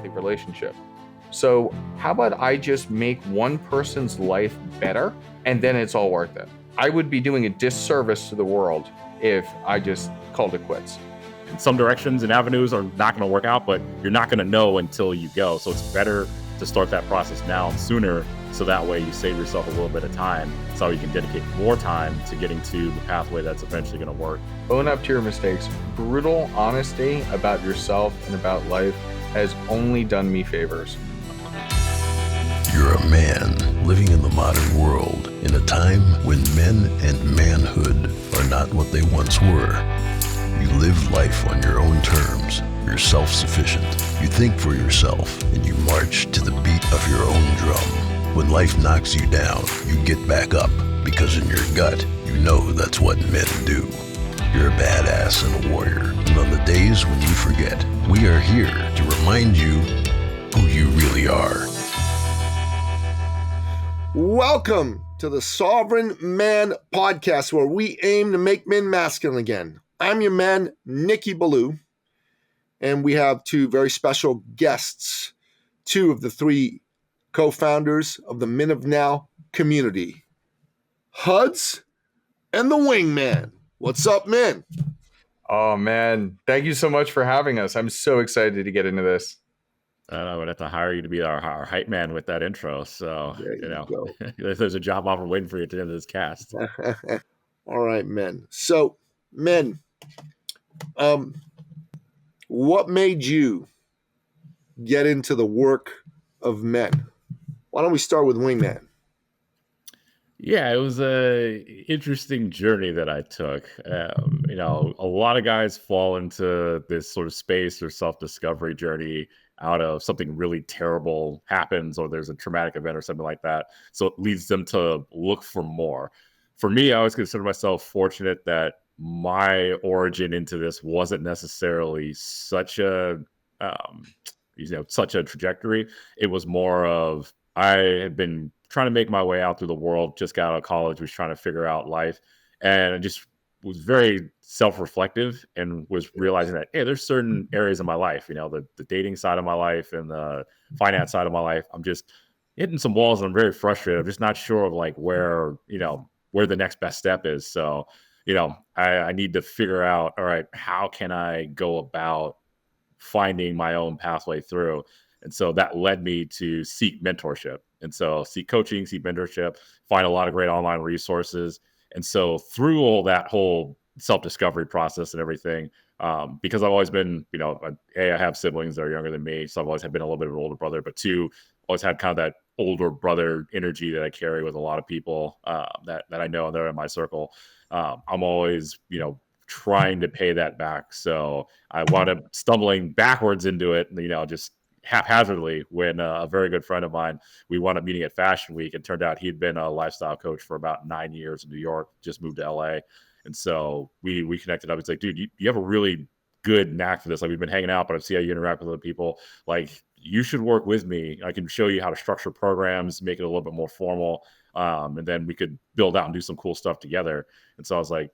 healthy relationship. So how about I just make one person's life better and then it's all worth it? I would be doing a disservice to the world if I just called it quits. Some directions and avenues are not going to work out, but you're not going to know until you go. So it's better to start that process now and sooner, so that way you save yourself a little bit of time, so you can dedicate more time to getting to the pathway that's eventually going to work. Own up to your mistakes. Brutal honesty about yourself and about life has only done me favors. You're a man living in the modern world in a time when men and manhood are not what they once were. You live life on your own terms. You're self-sufficient. You think for yourself, and you march to the beat of your own drum. When life knocks you down, you get back up, because in your gut, you know that's what men do. You're a badass and a warrior. And on the days when you forget, we are here to remind you who you really are. Welcome to the Sovereign Man Podcast, where we aim to make men masculine again. I'm your man, Nicky Ballou, and we have two very special guests, two of the three co-founders of the Men of Now community, Huds and the Wingman. What's up, men? Oh, man. Thank you so much for having us. I'm so excited to get into this. I would have to hire you to be our hype man with that intro. So, there's a job offer waiting for you at the end of this cast. All right, men. So, men, what made you get into the work of men? Why don't we start with Wingman? Yeah, it was a interesting journey that I took. A lot of guys fall into this sort of space or self-discovery journey out of something really terrible happens, or there's a traumatic event or something like that. So it leads them to look for more. For me, I always consider myself fortunate that my origin into this wasn't necessarily such a trajectory. It was more of, I had been trying to make my way out through the world, just got out of college, was trying to figure out life, and I just was very self-reflective and was realizing that, hey, there's certain areas of my life, the dating side of my life and the finance side of my life, I'm just hitting some walls and I'm very frustrated. I'm just not sure of where the next best step is. So, I need to figure out, all right, how can I go about finding my own pathway through? And so that led me to seek mentorship. And so seek coaching, seek mentorship, find a lot of great online resources. And so through all that whole self-discovery process and everything, because I've always been, I have siblings that are younger than me. So I've always been a little bit of an older brother, but two, always had kind of that older brother energy that I carry with a lot of people that I know that are in my circle. I'm always, trying to pay that back. So I wound up stumbling backwards into it, just haphazardly, when a very good friend of mine, we wound up meeting at Fashion Week. It turned out he'd been a lifestyle coach for about 9 years in New York, just moved to LA. And so we connected up. It's like, dude, you have a really good knack for this. We've been hanging out, but I see how you interact with other people. You should work with me. I can show you how to structure programs, make it a little bit more formal. And then we could build out and do some cool stuff together. And so I was like,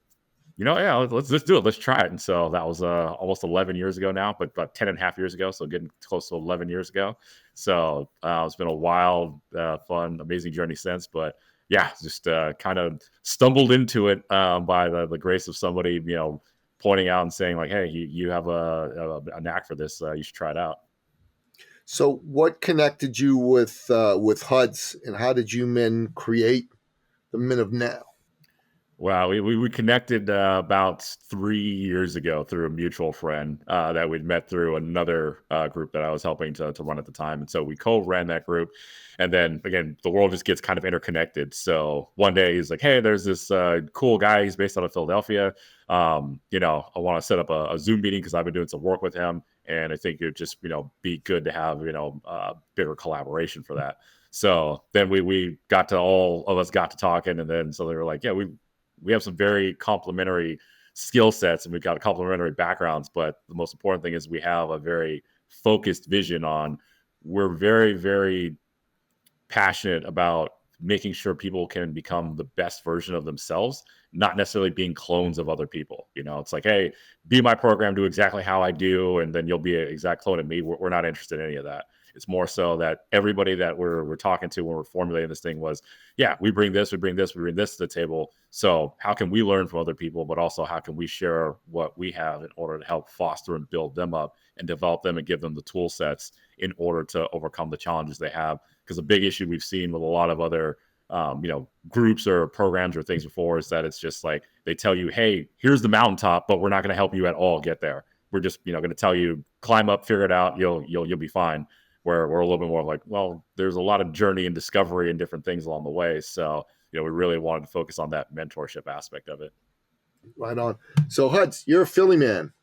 let's do it. Let's try it. And so that was almost 11 years ago now, but about 10 and a half years ago. So getting close to 11 years ago. So it's been a wild, fun, amazing journey since. But yeah, just kind of stumbled into it by the grace of somebody, pointing out and saying hey, you have a knack for this. You should try it out. So what connected you with Huds, and how did you men create the Men of Now? Wow, we connected about 3 years ago through a mutual friend that we'd met through another group that I was helping to run at the time. And so we co-ran that group. And then, again, the world just gets kind of interconnected. So one day he's like, hey, there's this cool guy. He's based out of Philadelphia. I want to set up a Zoom meeting because I've been doing some work with him. And I think it'd just, be good to have, bigger collaboration for that. So then we got to, all of us got to talking. And then so they were like, yeah, we have some very complementary skill sets and we've got complementary backgrounds. But the most important thing is we have a very focused vision on, we're very, very passionate about making sure people can become the best version of themselves, not necessarily being clones of other people. It's like, hey, be my program, do exactly how I do, and then you'll be an exact clone of me. We're not interested in any of that. It's more so that everybody that we're talking to when we're formulating this thing was, yeah, we bring this to the table. So how can we learn from other people, but also how can we share what we have in order to help foster and build them up and develop them and give them the tool sets in order to overcome the challenges they have. Because a big issue we've seen with a lot of other groups or programs or things before is that it's just like they tell you, hey, here's the mountaintop, but we're not going to help you at all get there. We're just going to tell you, climb up, figure it out, you'll be fine. Where we're a little bit more like, well, there's a lot of journey and discovery and different things along the way. So we really wanted to focus on that mentorship aspect of it. Right on. So Huds, you're a Philly man.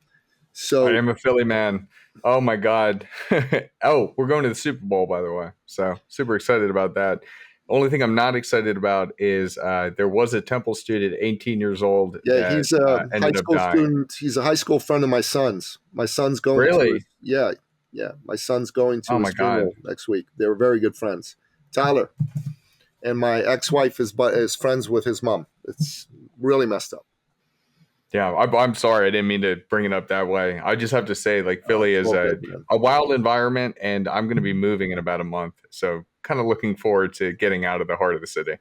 So I am a Philly man. Oh my God. Oh, we're going to the Super Bowl, by the way. So super excited about that. Only thing I'm not excited about is there was a Temple student, 18 years old. yeah, he's a high school dying. student. He's a high school friend of my son's. My son's going Really? to yeah. My son's going to Oh his my funeral next week. They were very good friends. Tyler and my ex-wife is friends with his mom. It's really messed up. Yeah, I'm sorry. I didn't mean to bring it up that way. I just have to say, like, Philly is a wild environment, and I'm going to be moving in about a month. So kind of looking forward to getting out of the heart of the city.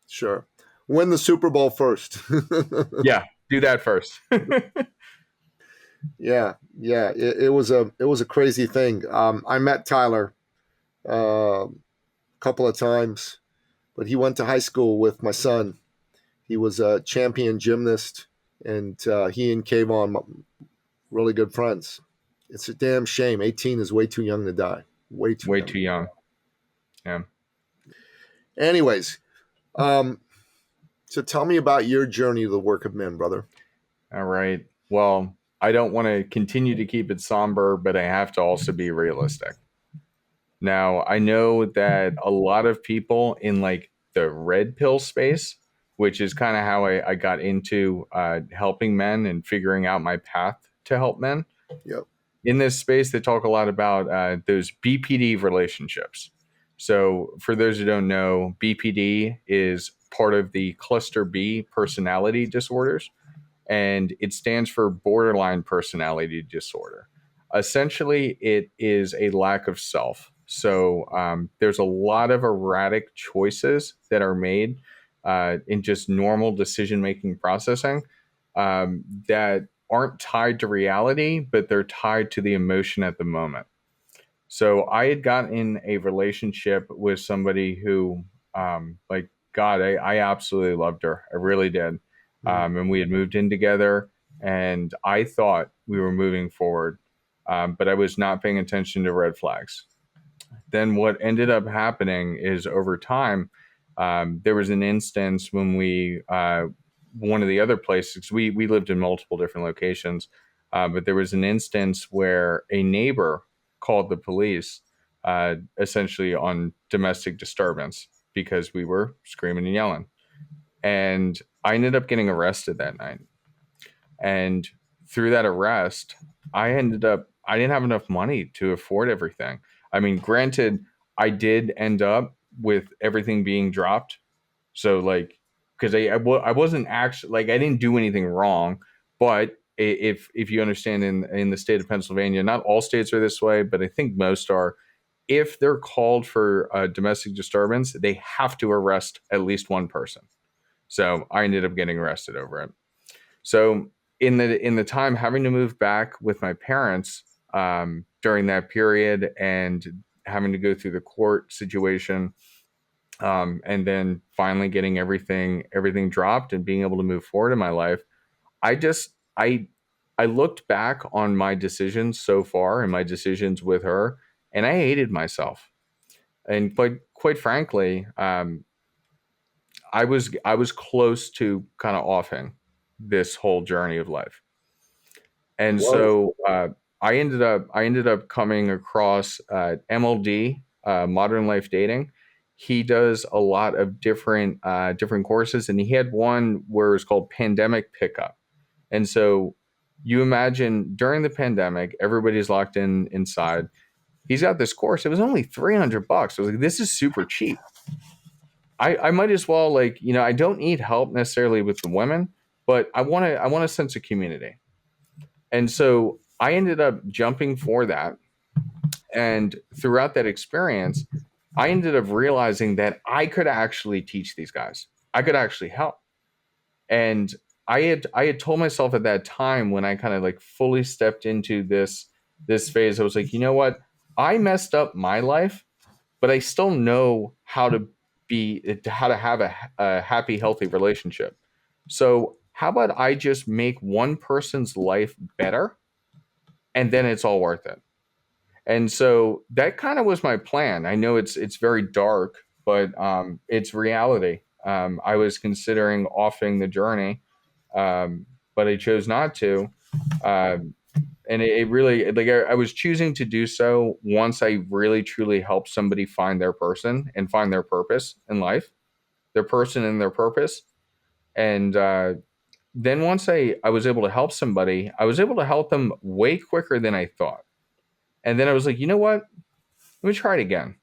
Sure. Win the Super Bowl first. Yeah, do that first. Yeah. It was a crazy thing. I met Tyler a couple of times, but he went to high school with my son. He was a champion gymnast, and he and Kayvon, really good friends. It's a damn shame. 18 is way too young to die. Way too young. Yeah. Anyways, so tell me about your journey to the work of men, brother. All right. Well, I don't want to continue to keep it somber, but I have to also be realistic. Now, I know that a lot of people in like the red pill space, which is kind of how I got into helping men and figuring out my path to help men. Yep. In this space, they talk a lot about those BPD relationships. So for those who don't know, BPD is part of the cluster B personality disorders, and it stands for borderline personality disorder. Essentially, it is a lack of self. So there's a lot of erratic choices that are made in just normal decision-making processing that aren't tied to reality, but they're tied to the emotion at the moment. So I had gotten in a relationship with somebody who, I absolutely loved her. I really did. And we had moved in together, and I thought we were moving forward, but I was not paying attention to red flags. Then what ended up happening is over time, there was an instance when one of the other places, we lived in multiple different locations, but there was an instance where a neighbor called the police essentially on domestic disturbance because we were screaming and yelling. And I ended up getting arrested that night. And through that arrest, I didn't have enough money to afford everything. I mean, granted, I did end up with everything being dropped. So like, because I wasn't actually, like, I didn't do anything wrong, but if you understand in the state of Pennsylvania, not all states are this way, but I think most are. If they're called for a domestic disturbance, they have to arrest at least one person. So I ended up getting arrested over it. So in the time having to move back with my parents during that period and having to go through the court situation, and then finally getting everything dropped and being able to move forward in my life, I looked back on my decisions so far and my decisions with her, and I hated myself. And quite frankly, I was close to kind of offing this whole journey of life. And so I ended up coming across MLD, Modern Life Dating. He does a lot of different courses, and he had one where it was called Pandemic Pickup. And so you imagine during the pandemic, everybody's locked inside. He's got this course. It was only $300. I was like, this is super cheap. I might as well, I don't need help necessarily with the women, but I want a sense of community. And so I ended up jumping for that. And throughout that experience, I ended up realizing that I could actually teach these guys. I could actually help. And I had told myself at that time, when I kind of like fully stepped into this phase, I was like, you know what? I messed up my life, but I still know how to have a happy, healthy relationship. So how about I just make one person's life better, and then it's all worth it. And so that kind of was my plan. I know it's very dark, but it's reality. I was considering offing the journey, but I chose not to. Um, and it really, like, I was choosing to do so once I really truly helped somebody find their person and find their purpose in life, their person and their purpose. And then once I was able to help somebody, I was able to help them way quicker than I thought. And then I was like, you know what? Let me try it again.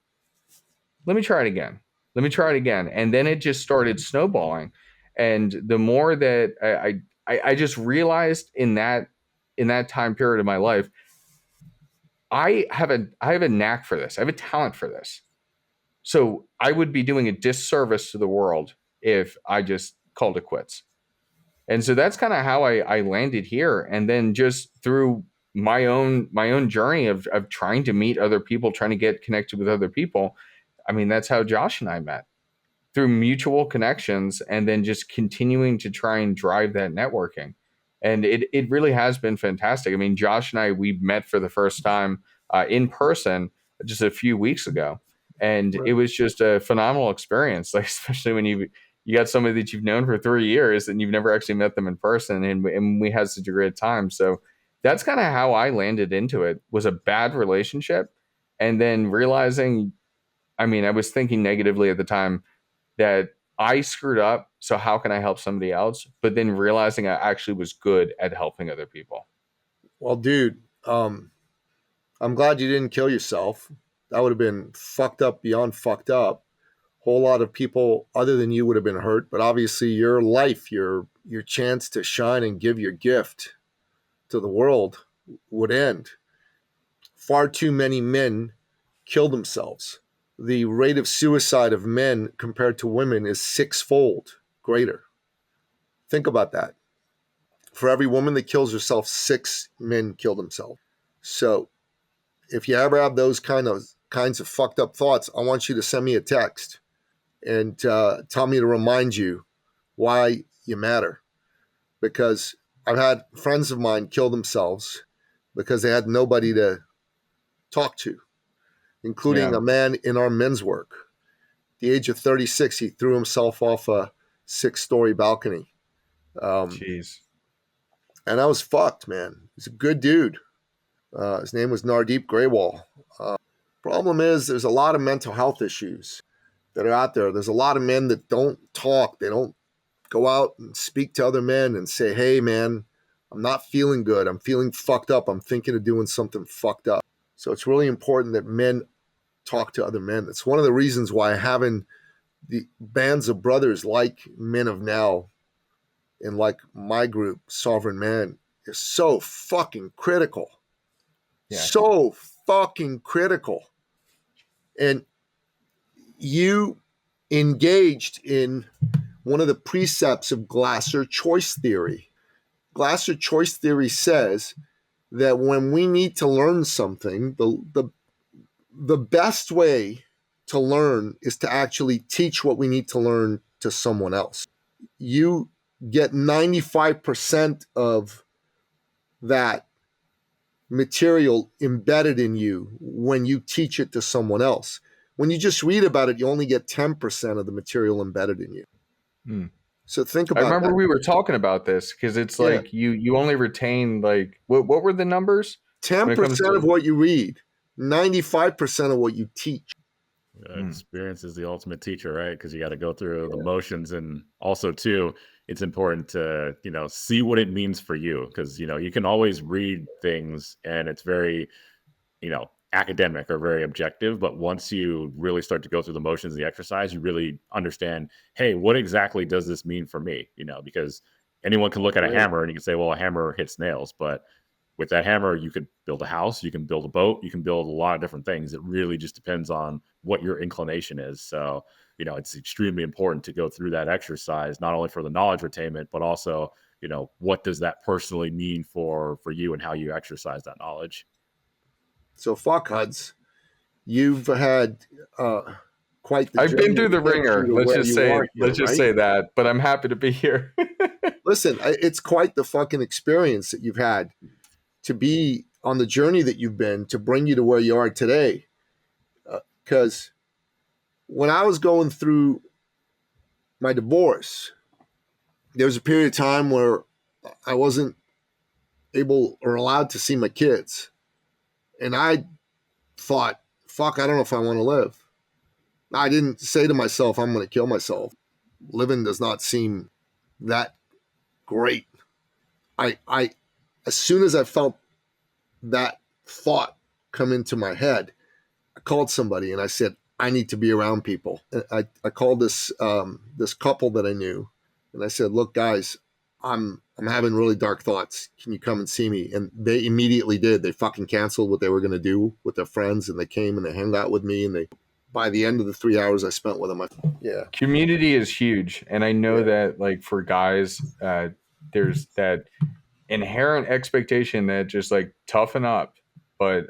Let me try it again. Let me try it again. And then it just started snowballing. And the more that I just realized in that time period of my life, I have a knack for this. I have a talent for this. So I would be doing a disservice to the world if I just called it quits. And so that's kind of how I landed here. And then just through my own journey of trying to meet other people, trying to get connected with other people. I mean, that's how Josh and I met, through mutual connections, and then just continuing to try and drive that networking. And it really has been fantastic. I mean, Josh and I, we met for the first time in person just a few weeks ago. And it was just a phenomenal experience, like, especially when you got somebody that you've known for 3 years and you've never actually met them in person. And we had such a great time. So that's kind of how I landed into it, was a bad relationship. And then realizing, I mean, I was thinking negatively at the time that I screwed up. So how can I help somebody else? But then realizing I actually was good at helping other people. Well, dude, I'm glad you didn't kill yourself. That would have been fucked up beyond fucked up. Whole lot of people other than you would have been hurt. But obviously your life, your chance to shine and give your gift to the world would end. Far too many men kill themselves. The rate of suicide of men compared to women is 6-fold greater. Think about that. For every woman that kills herself, 6 men kill themselves. So if you ever have those kinds of fucked up thoughts, I want you to send me a text and tell me to remind you why you matter. Because I've had friends of mine kill themselves because they had nobody to talk to, including a man in our men's work. At the age of 36, he threw himself off a 6-story balcony. Jeez. And I was fucked, man. He's a good dude. His name was Nardeep Graywall. Problem is, there's a lot of mental health issues that are out there. There's a lot of men that don't talk. They don't go out and speak to other men and say, hey, man, I'm not feeling good. I'm feeling fucked up. I'm thinking of doing something fucked up. So it's really important that men talk to other men. It's one of the reasons why having the bands of brothers like Men of Now and like my group, Sovereign Man, is so fucking critical. Yeah. So fucking critical. And you engaged in one of the precepts of Glasser choice theory. Glasser choice theory says that when we need to learn something, the best way to learn is to actually teach what we need to learn to someone else. You get 95% of that material embedded in you when you teach it to someone else. When you just read about it, you only get 10% of the material embedded in you. Hmm. So think about I remember that. we were talking about this because it's like you only retain, like, what were the numbers? 10% of what you read, 95% of what you teach. Experience is the ultimate teacher, right? Because you got to go through the motions, and also too, it's important to see what it means for you, because you can always read things and it's very academic or very objective, but once you really start to go through the motions of the exercise, you really understand, hey, what exactly does this mean for me? Because anyone can look at a Right. hammer and you can say, well, a hammer hits nails, but with that hammer, you could build a house, you can build a boat, you can build a lot of different things. It really just depends on what your inclination is. So, it's extremely important to go through that exercise, not only for the knowledge retainment, but also, what does that personally mean for you and how you exercise that knowledge. So fuck Huds. You've had quite the I've been journey through the to get ringer. you to Let's where just you say are here, right? that. But I'm happy to be here. Listen, it's quite the fucking experience that you've had to be on the journey that you've been to bring you to where you are today. Because when I was going through my divorce, there was a period of time where I wasn't able or allowed to see my kids. And I thought, fuck, I don't know if I want to live. I didn't say to myself, I'm going to kill myself. Living does not seem that great. As soon as I felt that thought come into my head, I called somebody and I said, I need to be around people. And I called this couple that I knew, and I said, look, guys, I'm having really dark thoughts. Can you come and see me? And they immediately did. They fucking canceled what they were going to do with their friends, and they came and they hung out with me. And by the end of the 3 hours I spent with them, Community is huge, and I know that like for guys, there's that inherent expectation that just like toughen up, but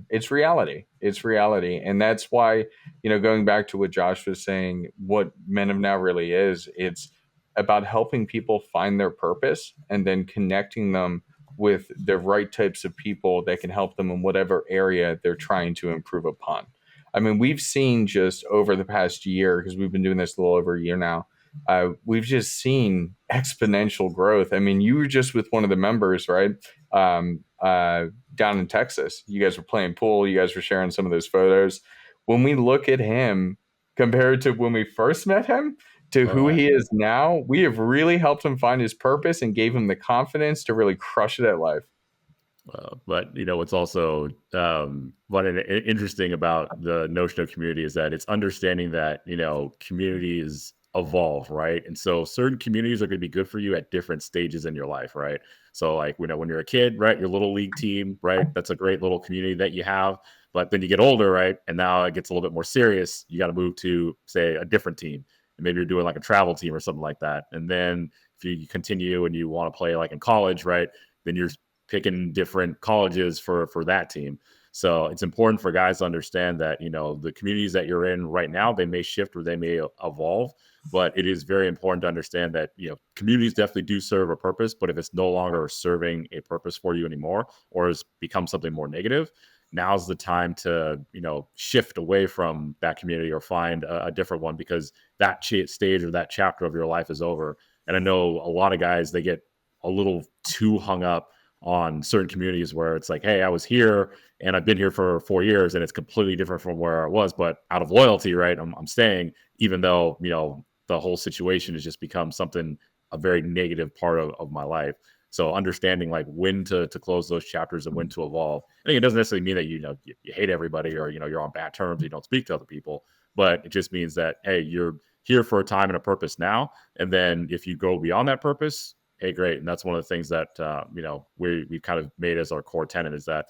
it's reality. It's reality, and that's why going back to what Josh was saying, what Men of Now really is, it's about helping people find their purpose and then connecting them with the right types of people that can help them in whatever area they're trying to improve upon. I mean, we've seen just over the past year, because we've been doing this a little over a year now, we've just seen exponential growth. I mean, you were just with one of the members, right? Down in Texas. You guys were playing pool. You guys were sharing some of those photos. When we look at him compared to when we first met him to who he is now, we have really helped him find his purpose and gave him the confidence to really crush it at life. But what's also what interesting about the notion of community is that it's understanding that communities evolve, right? And so certain communities are going to be good for you at different stages in your life, right? So like when you're a kid, right, your little league team, right, that's a great little community that you have. But then you get older, right, and now it gets a little bit more serious. You got to move to, say, a different team, and maybe you're doing like a travel team or something like that. And then if you continue and you want to play like in college, right, then you're picking different colleges for that team. So it's important for guys to understand that, the communities that you're in right now, they may shift or they may evolve, but it is very important to understand that, communities definitely do serve a purpose, but if it's no longer serving a purpose for you anymore, or has become something more negative, now's the time to, shift away from that community or find a different one, because that stage or that chapter of your life is over. And I know a lot of guys, they get a little too hung up on certain communities where it's like, hey, I was here and I've been here for 4 years and it's completely different from where I was, but out of loyalty, right, I'm staying, even though, the whole situation has just become something, a very negative part of my life. So understanding like when to close those chapters and when to evolve. I think it doesn't necessarily mean that, you hate everybody or, you're on bad terms, you don't speak to other people, but it just means that, hey, you're here for a time and a purpose now. And then if you go beyond that purpose, hey, great. And that's one of the things that, we kind of made as our core tenet, is that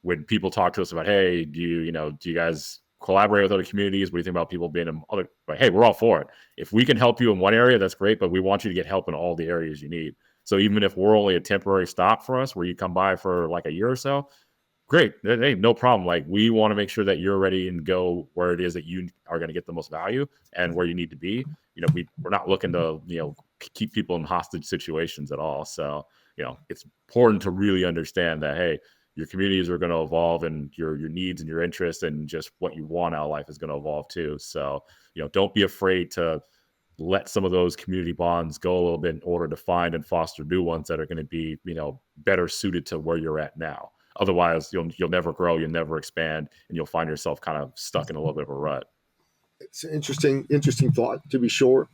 when people talk to us about, hey, do you guys collaborate with other communities? What do you think about people being in other, like, hey, we're all for it. If we can help you in one area, that's great, but we want you to get help in all the areas you need. So even if we're only a temporary stop for us, where you come by for like a year or so, great. Hey, no problem. Like, we want to make sure that you're ready and go where it is that you are going to get the most value and where you need to be. We're not looking to, keep people in hostage situations at all. So, it's important to really understand that, hey, your communities are going to evolve, and your needs and your interests and just what you want out of life is going to evolve too. So, don't be afraid to let some of those community bonds go a little bit in order to find and foster new ones that are going to be, better suited to where you're at now. Otherwise, you'll never grow, you'll never expand, and you'll find yourself kind of stuck in a little bit of a rut. It's an interesting thought, to be sure.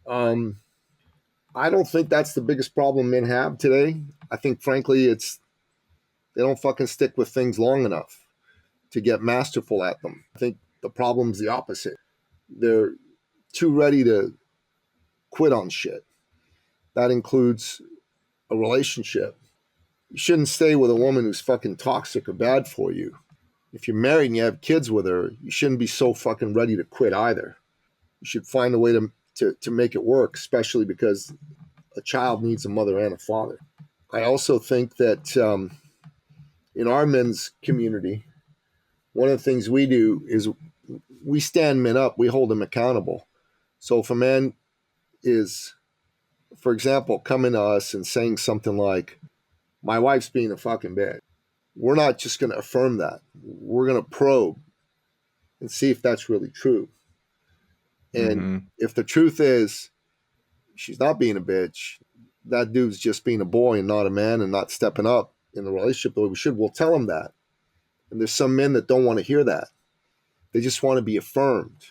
I don't think that's the biggest problem men have today. I think, frankly, they don't fucking stick with things long enough to get masterful at them. I think the problem's the opposite. They're too ready to quit on shit. that includes a relationship. You shouldn't stay with a woman who's fucking toxic or bad for you. If you're married and you have kids with her, you shouldn't be so fucking ready to quit either. You should find a way to make it work, especially because a child needs a mother and a father. I also think that in our men's community, one of the things we do is we stand men up. We hold them accountable. So if a man is, for example, coming to us and saying something like, my wife's being a fucking bitch, we're not just going to affirm that. We're going to probe and see if that's really true. And if the truth is she's not being a bitch, that dude's just being a boy and not a man and not stepping up in the relationship the way we should, we'll tell him that. And there's some men that don't want to hear that. They just want to be affirmed.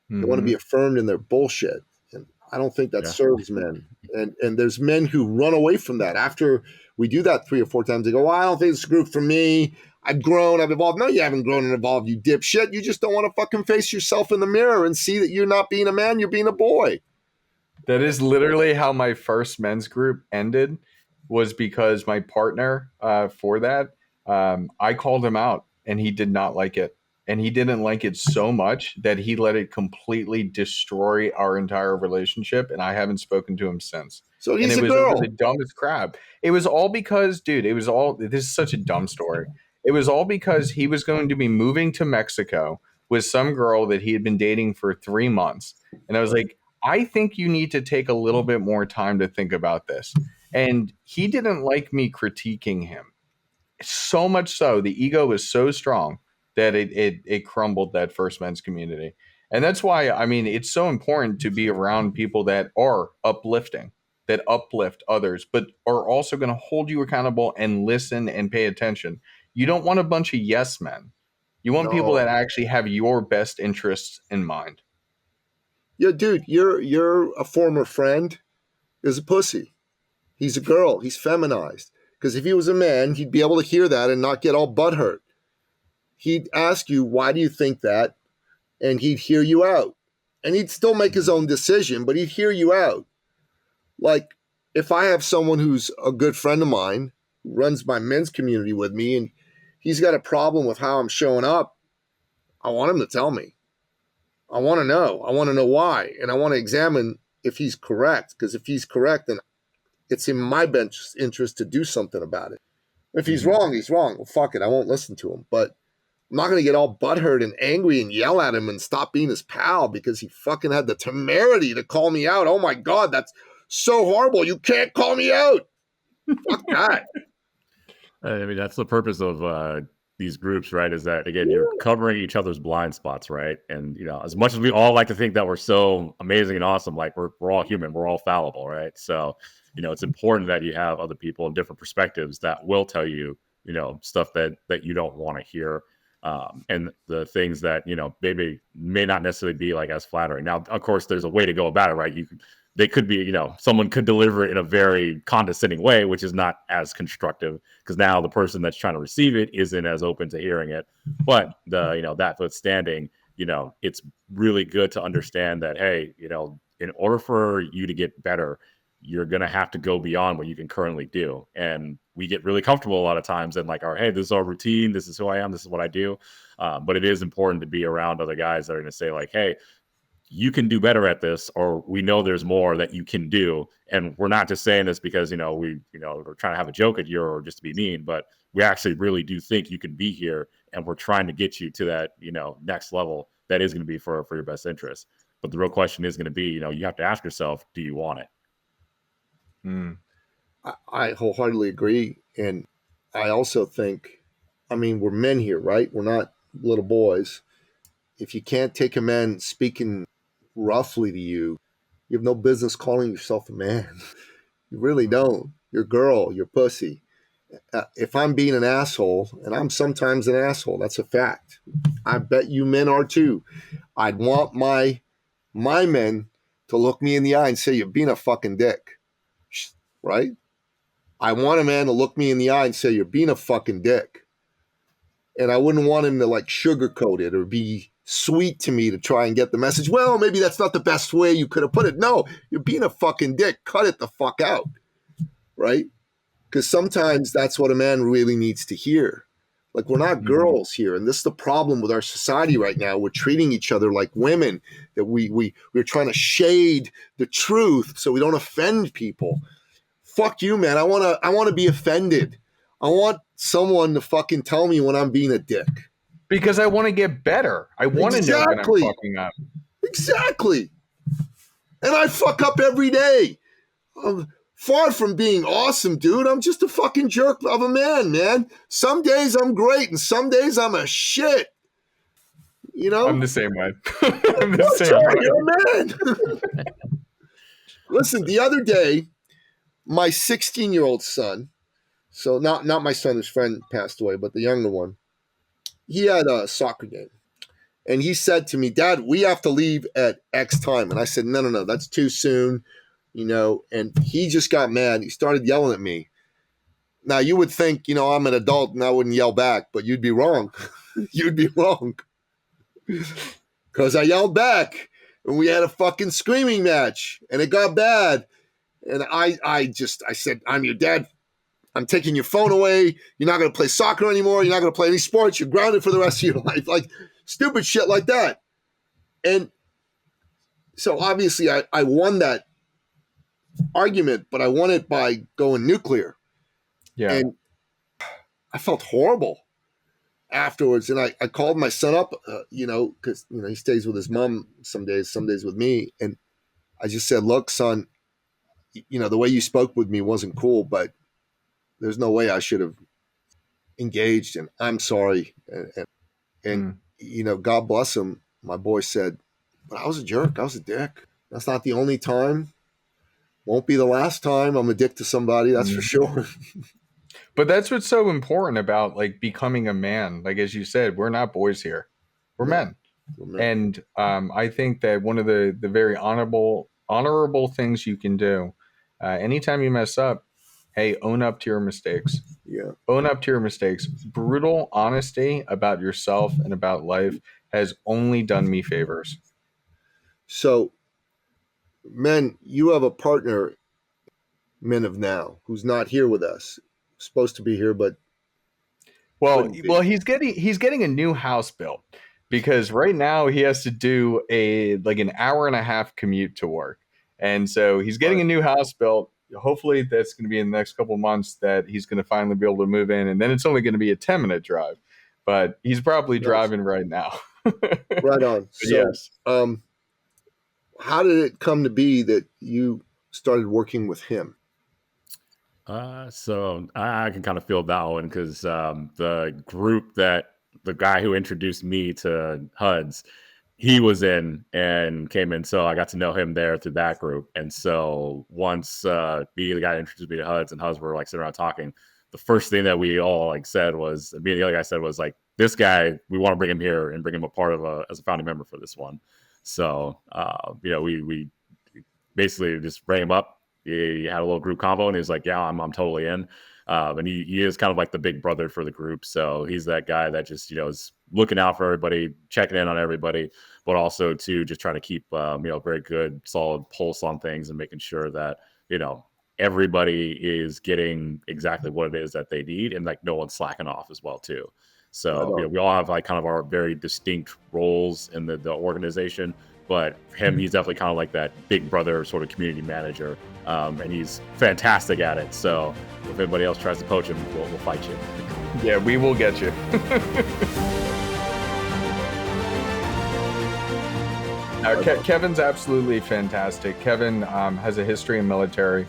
They want to be affirmed in their bullshit. And I don't think that serves men. And there's men who run away from that. After we do that 3 or 4 times, they go, well, I don't think it's a group for me. I've grown, I've evolved. No, you haven't grown and evolved, you dipshit. You just don't want to fucking face yourself in the mirror and see that you're not being a man, you're being a boy. That is literally how my first men's group ended, was because my partner for that, I called him out and he did not like it. And he didn't like it so much that he let it completely destroy our entire relationship. And I haven't spoken to him since. So he's and it a was girl. over the dumbest crap. It was all because, dude, this is such a dumb story. It was all because he was going to be moving to Mexico with some girl that he had been dating for 3 months. And I was like, I think you need to take a little bit more time to think about this. And he didn't like me critiquing him. So much so, the ego was so strong that it crumbled that first men's community. And that's why, I mean, it's so important to be around people that are uplifting, that uplift others, but are also going to hold you accountable and listen and pay attention. You don't want a bunch of yes men. You want people that actually have your best interests in mind. Yeah, dude, you're a former friend is a pussy. He's a girl. He's feminized. Because if he was a man, he'd be able to hear that and not get all butthurt. He'd ask you, why do you think that? And he'd hear you out. And he'd still make his own decision, but he'd hear you out. Like, if I have someone who's a good friend of mine, who runs my men's community with me, and he's got a problem with how I'm showing up, I want him to tell me. I want to know. I want to know why. And I want to examine if he's correct. Because if he's correct, then it's in my best interest to do something about it. If he's wrong, he's wrong. Well, fuck it. I won't listen to him. But I'm not going to get all butthurt and angry and yell at him and stop being his pal because he fucking had the temerity to call me out. Oh my God, that's so horrible. You can't call me out. Fuck that. I mean, that's the purpose of these groups, right? Is that, again, you're covering each other's blind spots, right? And, you know, as much as we all like to think that we're so amazing and awesome, like we're all human, we're all fallible, right? So, you know, it's important that you have other people and different perspectives that will tell you, you know, stuff that you don't want to hear. And the things that, you know, maybe may not necessarily be like as flattering. Now, of course, there's a way to go about it, right? They could be, you know, someone could deliver it in a very condescending way, which is not as constructive because now the person that's trying to receive it isn't as open to hearing it. But you know, that withstanding, you know, it's really good to understand that, hey, you know, in order for you to get better, you're going to have to go beyond what you can currently do. And we get really comfortable a lot of times and like, hey, this is our routine. This is who I am. This is what I do. But it is important to be around other guys that are going to say like, hey, you can do better at this, or we know there's more that you can do. And we're not just saying this because, you know, we're trying to have a joke at you or just to be mean, but we actually really do think you can be here. And we're trying to get you to that, you know, next level that is going to be for your best interest. But the real question is going to be, you know, you have to ask yourself, do you want it? I wholeheartedly agree. And I also think, I mean, we're men here, right? We're not little boys. If you can't take a man speaking roughly to you, you have no business calling yourself a man. You really don't. You're a girl, you're pussy. If I'm being an asshole, and I'm sometimes an asshole, that's a fact. I bet you men are too. I'd want my men to look me in the eye and say, you're being a fucking dick. Right? I want a man to look me in the eye and say, you're being a fucking dick. And I wouldn't want him to like sugarcoat it or be sweet to me to try and get the message. Well, maybe that's not the best way you could have put it. No, you're being a fucking dick. Cut it the fuck out, right? Because sometimes that's what a man really needs to hear. Like, we're not girls here, and this is the problem with our society right now. We're treating each other like women. That we're trying to shade the truth so we don't offend people. Fuck you, man. I wanna be offended. I want someone to fucking tell me when I'm being a dick. Because I want to get better. I want to know when I'm fucking up. Exactly. And I fuck up every day. I'm far from being awesome, dude. I'm just a fucking jerk of a man. Some days I'm great, and some days I'm a shit. You know? I'm the same way. I'm the same way. You're a man. Listen, the other day, my 16-year-old son, so not my son whose friend passed away, but the younger one, he had a soccer game. And he said to me, Dad, we have to leave at X time. And I said, no, that's too soon, you know. And he just got mad. He started yelling at me. Now, you would think, you know, I'm an adult and I wouldn't yell back, but you'd be wrong. You'd be wrong. Because I yelled back and we had a fucking screaming match and it got bad. And I said, I'm your dad. I'm taking your phone away. You're not going to play soccer anymore. You're not going to play any sports. You're grounded for the rest of your life. Like, stupid shit like that. And so obviously I won that argument, but I won it by going nuclear. Yeah. And I felt horrible afterwards. And I called my son up, you know, because, you know, he stays with his mom some days with me. And I just said, look, son, you know, the way you spoke with me wasn't cool, but there's no way I should have engaged, and I'm sorry. And you know, God bless him. My boy said, but I was a jerk. I was a dick. That's not the only time. Won't be the last time I'm a dick to somebody. That's for sure. But that's what's so important about like becoming a man. Like, as you said, we're not boys here. We're men. And I think that one of the very honorable things you can do, anytime you mess up, hey, own up to your mistakes. Yeah. Own up to your mistakes. Brutal honesty about yourself and about life has only done me favors. So, men, you have a partner, Men of Now, who's not here with us. Supposed to be here, but well, he's getting a new house built because right now he has to do an hour and a half commute to work. And so he's getting a new house built. Hopefully that's going to be in the next couple of months that he's going to finally be able to move in. And then it's only going to be a 10-minute drive, but he's probably driving right now. Right on. So, yes. How did it come to be that you started working with him? So I can kind of feel that one because the group that the guy who introduced me to Huds, he was in and came in. So I got to know him there through that group. And so once the guy introduced me to Huds and Huds were like sitting around talking, the first thing that we all like said was, me and the other guy said was like, this guy, we want to bring him here and bring him a part of as a founding member for this one. So, you know, we basically just bring him up. He had a little group convo and he was like, yeah, I'm totally in. And he is kind of like the big brother for the group. So he's that guy that just, you know, is looking out for everybody, checking in on everybody, but also to just trying to keep, you know, very good, solid pulse on things and making sure that, you know, everybody is getting exactly what it is that they need and like no one's slacking off as well too. So you know, we all have like kind of our very distinct roles in the organization, but for him, he's definitely kind of like that big brother sort of community manager. And he's fantastic at it. So if anybody else tries to poach him, we'll fight you. Yeah, we will get you. Kevin's absolutely fantastic. Kevin has a history in military.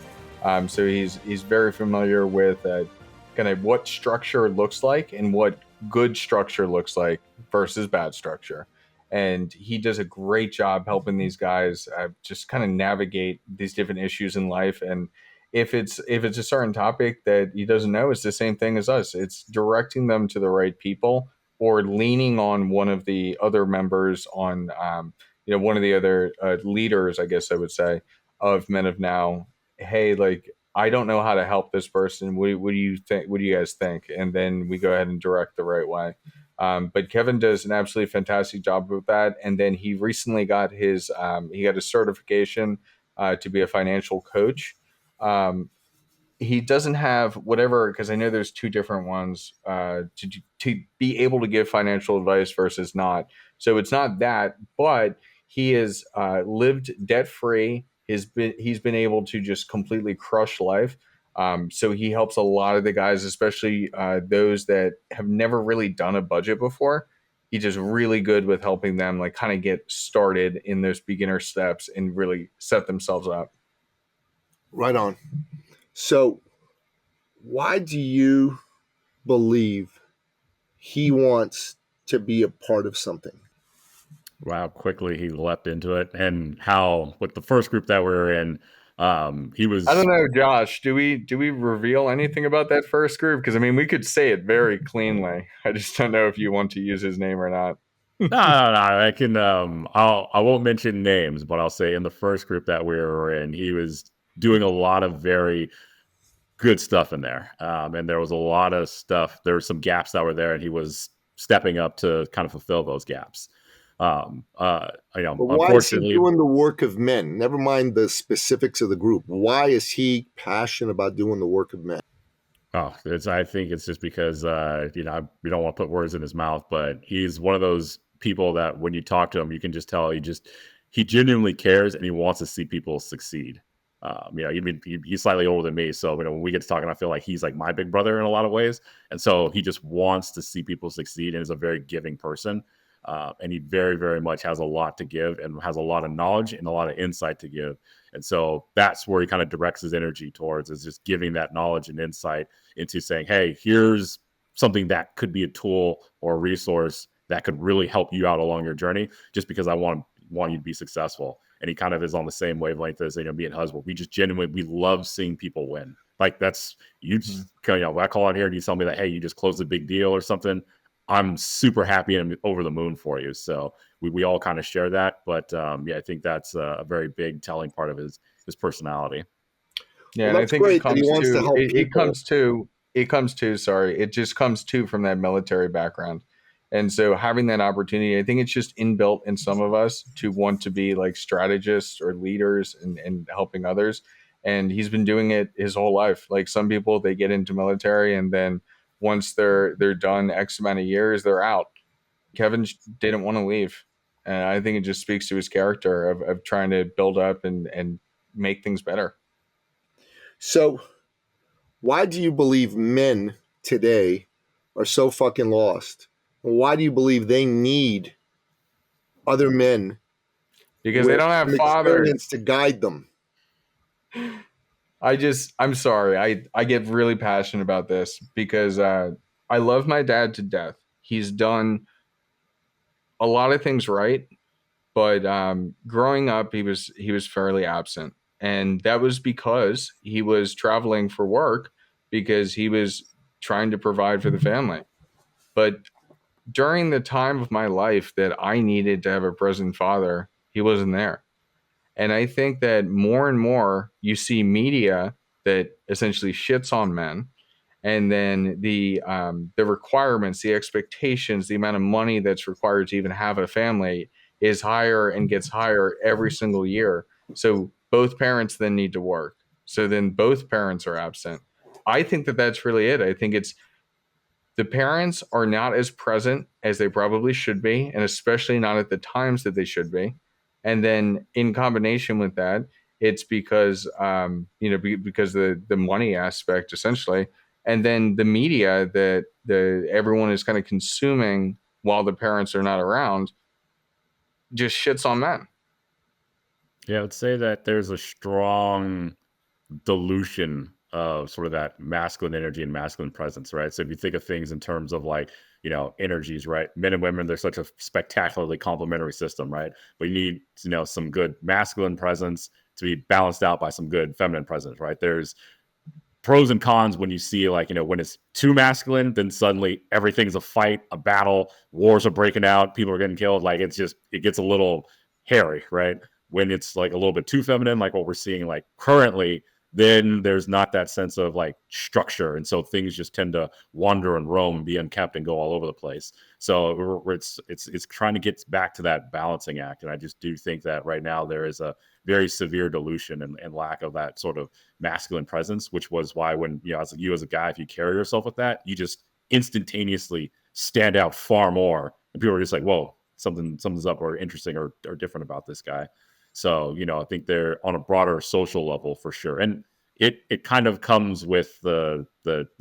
So he's very familiar with kind of what structure looks like and what good structure looks like versus bad structure. And he does a great job helping these guys just kind of navigate these different issues in life. And if it's a certain topic that he doesn't know, it's the same thing as us. It's directing them to the right people or leaning on one of the other members on, you know, one of the other leaders, I guess I would say, of Men of Now. Hey, like, I don't know how to help this person. What do you think? What do you guys think? And then we go ahead and direct the right way. But Kevin does an absolutely fantastic job with that. And then he recently got his certification to be a financial coach. He doesn't have whatever, because I know there's two different ones to be able to give financial advice versus not. So it's not that, but he has lived debt free. He's been able to just completely crush life. So he helps a lot of the guys, especially those that have never really done a budget before. He's just really good with helping them like kind of get started in those beginner steps and really set themselves up. Right on. So why do you believe he wants to be a part of something? Wow, quickly he leapt into it, and how with the first group that we were in, he was. I don't know, Josh. Do we reveal anything about that first group? Because I mean, we could say it very cleanly. I just don't know if you want to use his name or not. No. I can. I won't mention names, but I'll say in the first group that we were in, he was doing a lot of very good stuff in there, and there was a lot of stuff. There were some gaps that were there, and he was stepping up to kind of fulfill those gaps. But why is he doing the work of men? Never mind the specifics of the group. Why is he passionate about doing the work of men? Oh, I think it's just because we don't want to put words in his mouth, but he's one of those people that when you talk to him, you can just tell he genuinely cares and he wants to see people succeed. He's slightly older than me, so when we get to talking, I feel like he's like my big brother in a lot of ways, and so he just wants to see people succeed and is a very giving person. And he very, very much has a lot to give and has a lot of knowledge and a lot of insight to give. And so that's where he kind of directs his energy towards, is just giving that knowledge and insight into saying, hey, here's something that could be a tool or a resource that could really help you out along your journey, just because I want you to be successful. And he kind of is on the same wavelength as, me and Hus, where we just we love seeing people win. Like that's, I call out here and you tell me that, hey, you just closed a big deal or something. I'm super happy and over the moon for you. So we all kind of share that. But I think that's a very big telling part of his personality. Yeah, well, and I think it just comes to from that military background. And so having that opportunity, I think it's just inbuilt in some of us to want to be like strategists or leaders and helping others. And he's been doing it his whole life. Like some people, they get into military and then once they're done X amount of years, they're out. Kevin didn't want to leave. And I think it just speaks to his character of trying to build up and make things better. So why do you believe men today are so fucking lost? Why do you believe they need other men? Because they don't have fathers to guide them. I'm sorry. I get really passionate about this because I love my dad to death. He's done a lot of things right, but growing up, he was fairly absent. And that was because he was traveling for work because he was trying to provide for the family. But during the time of my life that I needed to have a present father, he wasn't there. And I think that more and more you see media that essentially shits on men, and then the requirements, the expectations, the amount of money that's required to even have a family is higher and gets higher every single year. So both parents then need to work. So then both parents are absent. I think that that's really it. I think it's the parents are not as present as they probably should be, and especially not at the times that they should be. And then in combination with that, it's because, because the money aspect essentially, and then the media that everyone is kind of consuming while the parents are not around just shits on men. Yeah, I would say that there's a strong dilution of sort of that masculine energy and masculine presence, right? So if you think of things in terms of like, energies, right? Men and women, they're such a spectacularly complementary system, right? But you need, some good masculine presence to be balanced out by some good feminine presence, right? There's pros and cons when you see like, when it's too masculine, then suddenly everything's a fight, a battle, wars are breaking out, people are getting killed. Like it gets a little hairy, right? When it's like a little bit too feminine, like what we're seeing like currently, then there's not that sense of like structure. And so things just tend to wander and roam and be unkept and go all over the place. So it's trying to get back to that balancing act. And I just do think that right now there is a very severe dilution and lack of that sort of masculine presence, which was why when, as a guy, if you carry yourself with that, you just instantaneously stand out far more. And people are just like, whoa, something's up or interesting or different about this guy. So, I think they're on a broader social level for sure. And it kind of comes with the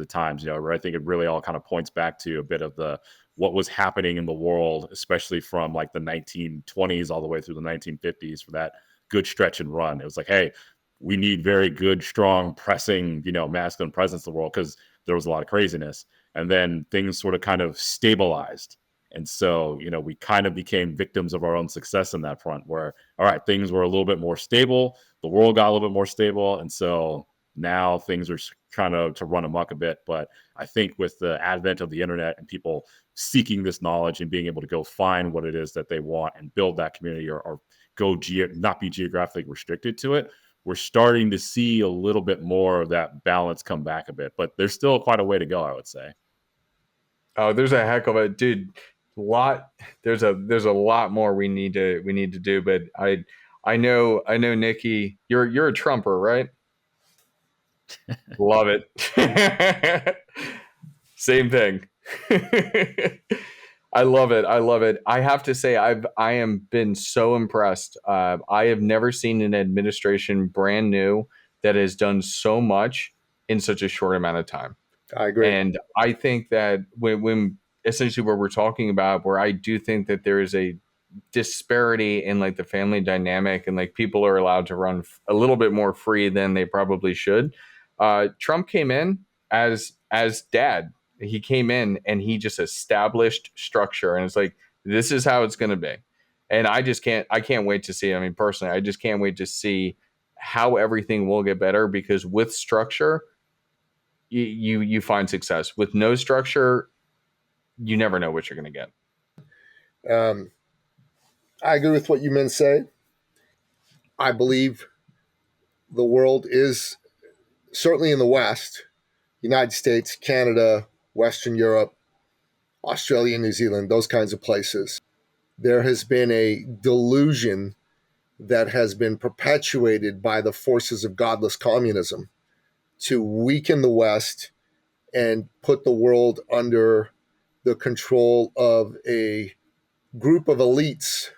times, where I think it really all kind of points back to a bit of what was happening in the world, especially from like the 1920s all the way through the 1950s for that good stretch and run. It was like, hey, we need very good, strong, pressing, masculine presence in the world because there was a lot of craziness. And then things sort of kind of stabilized. And so, we kind of became victims of our own success in that front where, all right, things were a little bit more stable. The world got a little bit more stable. And so now things are trying to run amok a bit. But I think with the advent of the internet and people seeking this knowledge and being able to go find what it is that they want and build that community or go not be geographically restricted to it, we're starting to see a little bit more of that balance come back a bit. But there's still quite a way to go, I would say. Oh, there's a heck of a dude. There's a lot more we need to do. But I know Nikki, you're a Trumper, right? Love it. Same thing. I love it. I have to say, I am been so impressed. I have never seen an administration brand new that has done so much in such a short amount of time. I agree. And I think that when essentially what we're talking about, where I do think that there is a disparity in like the family dynamic and like people are allowed to run a little bit more free than they probably should. Trump came in as dad. He came in and he just established structure, and it's like, this is how it's going to be. And I can't wait to see. I mean, personally, I just can't wait to see how everything will get better, because with structure, you find success. With no structure, you never know what you're going to get. I agree with what you men say. I believe the world is certainly in the West, United States, Canada, Western Europe, Australia, New Zealand, those kinds of places. There has been a delusion that has been perpetuated by the forces of godless communism to weaken the West and put the world under the control of a group of elites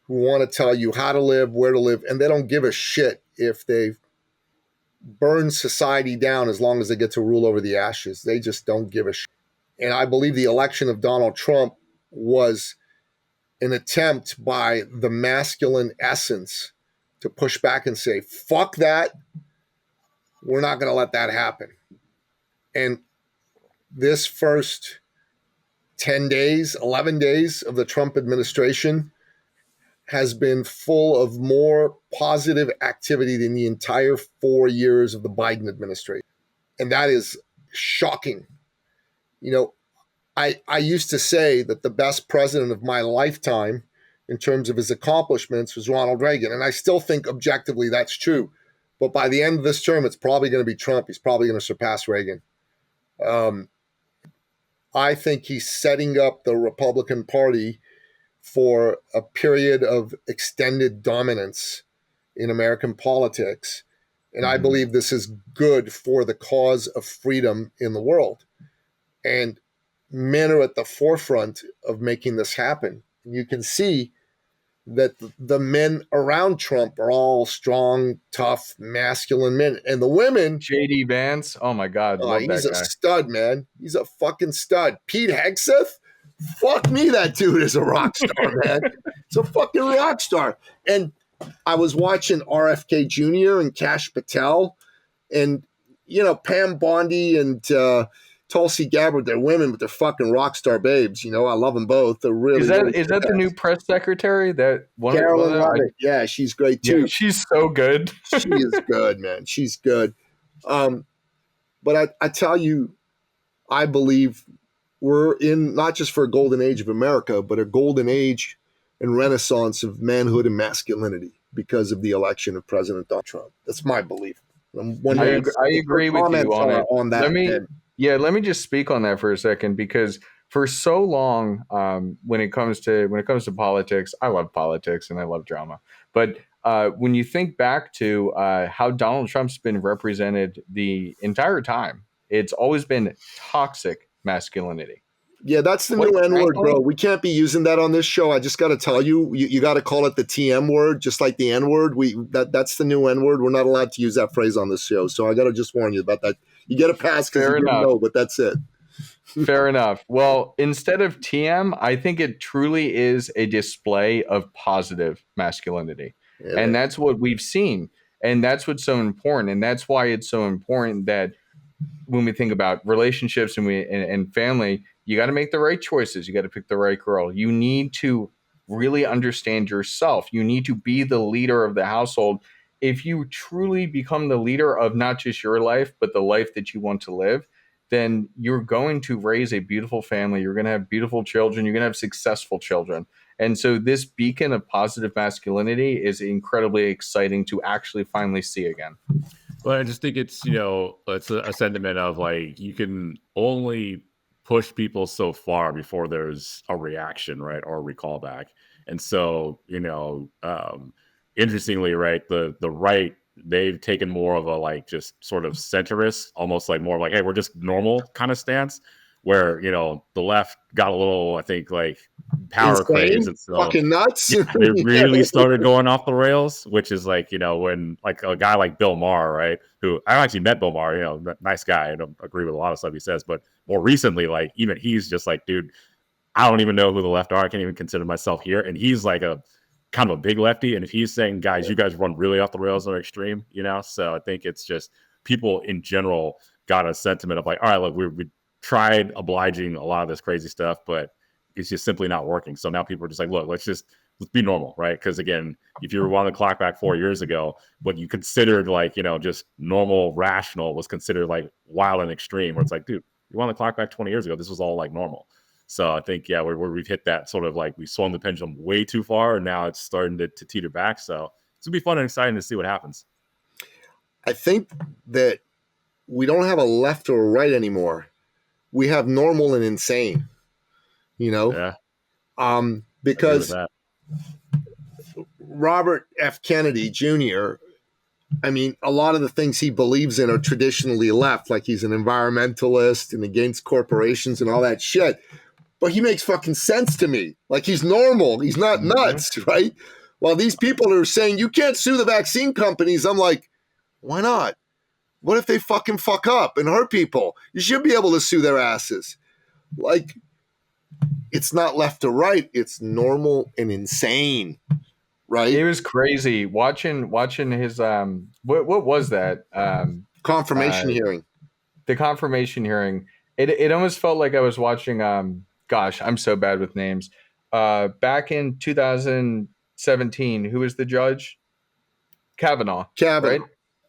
who want to tell you how to live, where to live, and they don't give a shit if they burn society down as long as they get to rule over the ashes. They just don't give a shit. And I believe the election of Donald Trump was an attempt by the masculine essence to push back and say, fuck that. We're not going to let that happen. And this first 10 days, 11 days of the Trump administration has been full of more positive activity than the entire 4 years of the Biden administration. And that is shocking. I used to say that the best president of my lifetime in terms of his accomplishments was Ronald Reagan. And I still think objectively that's true. But by the end of this term, it's probably going to be Trump. He's probably going to surpass Reagan. I think he's setting up the Republican Party for a period of extended dominance in American politics. And I believe this is good for the cause of freedom in the world. And men are at the forefront of making this happen. And you can see that the men around Trump are all strong, tough, masculine men. And the women... J.D. Vance, oh my God, love that guy. He's a stud, man. He's a fucking stud. Pete Hegseth? Fuck me, that dude is a rock star, man. He's a fucking rock star. And I was watching RFK Jr. and Kash Patel, and, Pam Bondi and Tulsi Gabbard, they're women, but they're fucking rock star babes. I love them both. They're really is that the new press secretary? That one, Carolyn Levitt. Yeah, she's great too. Yeah, she's so good. She is good, man. She's good. But I tell you, I believe we're in not just for a golden age of America, but a golden age and renaissance of manhood and masculinity because of the election of President Donald Trump. That's my belief. I'm wondering I agree with you comments on it. on that. Let me just speak on that for a second, because for so long, when it comes to politics, I love politics and I love drama. But when you think back to how Donald Trump's been represented the entire time, it's always been toxic masculinity. Yeah, that's the Quite new N word, frankly, bro. We can't be using that on this show. I just got to tell you, you got to call it the TM word, just like the N word. That's the new N word. We're not allowed to use that phrase on this show. So I got to just warn you about that. You get a pass because you fair didn't enough. know, but that's it. Fair enough. Well, instead of TM, I think it truly is a display of positive masculinity. Yeah, And that's what we've seen. And that's what's so important. And that's why it's so important that when we think about relationships and family, you got to make the right choices. You got to pick the right girl. You need to really understand yourself. You need to be the leader of the household. If you truly become the leader of not just your life, but the life that you want to live, then you're going to raise a beautiful family. You're going to have beautiful children. You're going to have successful children. And so this beacon of positive masculinity is incredibly exciting to actually finally see again. But I just think it's, it's a sentiment of like, you can only push people so far before there's a reaction, right? Or a recall back. And so, interestingly, right, the right, they've taken more of a like just sort of centrist, almost like more like, hey, we're just normal kind of stance, where, the left got a little, I think, like power craze. And so fucking nuts. yeah, they really started going off the rails, which is like, when like a guy like Bill Maher, right? Who I actually met Bill Maher, nice guy. I don't agree with a lot of stuff he says, but more recently, like even he's just like, dude, I don't even know who the left are. I can't even consider myself here. And he's like a kind of a big lefty. And if he's saying, guys, you guys run really off the rails or extreme, so I think it's just people in general got a sentiment of like, all right, look, we tried obliging a lot of this crazy stuff, but it's just simply not working. So now people are just like, look, let's be normal, right? Because again, if you were on the clock back 4 years ago, what you considered like, just normal, rational was considered like wild and extreme, where it's like, dude, you were on the clock back 20 years ago. This was all like normal. So I think, yeah, we've hit that sort of like we swung the pendulum way too far, and now it's starting to teeter back. So it's going to be fun and exciting to see what happens. I think that we don't have a left or a right anymore. We have normal and insane, Yeah. Because Robert F. Kennedy Jr., I mean, a lot of the things he believes in are traditionally left, like he's an environmentalist and against corporations and all that shit. But he makes fucking sense to me. Like he's normal. He's not nuts, right? While these people are saying you can't sue the vaccine companies, I'm like, why not? What if they fucking fuck up and hurt people? You should be able to sue their asses. Like, it's not left or right. It's normal and insane, right? It was crazy watching his what was that Confirmation hearing. The confirmation hearing. It almost felt like I was watching gosh, I'm so bad with names. Back in 2017, who was the judge? Kavanaugh. Right?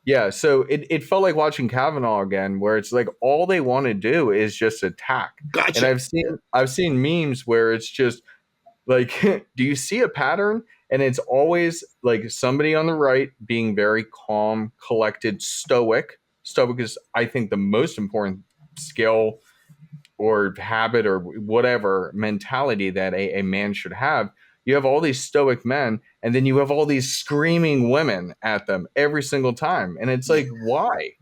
Yeah, so it felt like watching Kavanaugh again, where it's like all they want to do is just attack. Gotcha. And I've seen memes where it's just like, do you see a pattern? And it's always like somebody on the right being very calm, collected, stoic. Stoic is, I think, the most important skill or habit or whatever mentality that a man should have. You have all these stoic men, and then you have all these screaming women at them every single time. And it's like, why?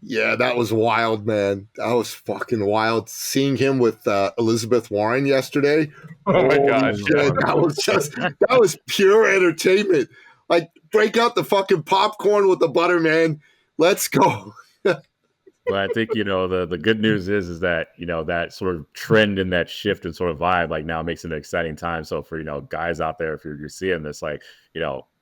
Yeah, that was wild, man. That was fucking wild. Seeing him with Elizabeth Warren yesterday. Oh my gosh. Shit, that was pure entertainment. Like, break out the fucking popcorn with the butter, man. Let's go. But I think, the good news is that, that sort of trend and that shift and sort of vibe, like now makes it an exciting time. So for, guys out there, if you're seeing this, like,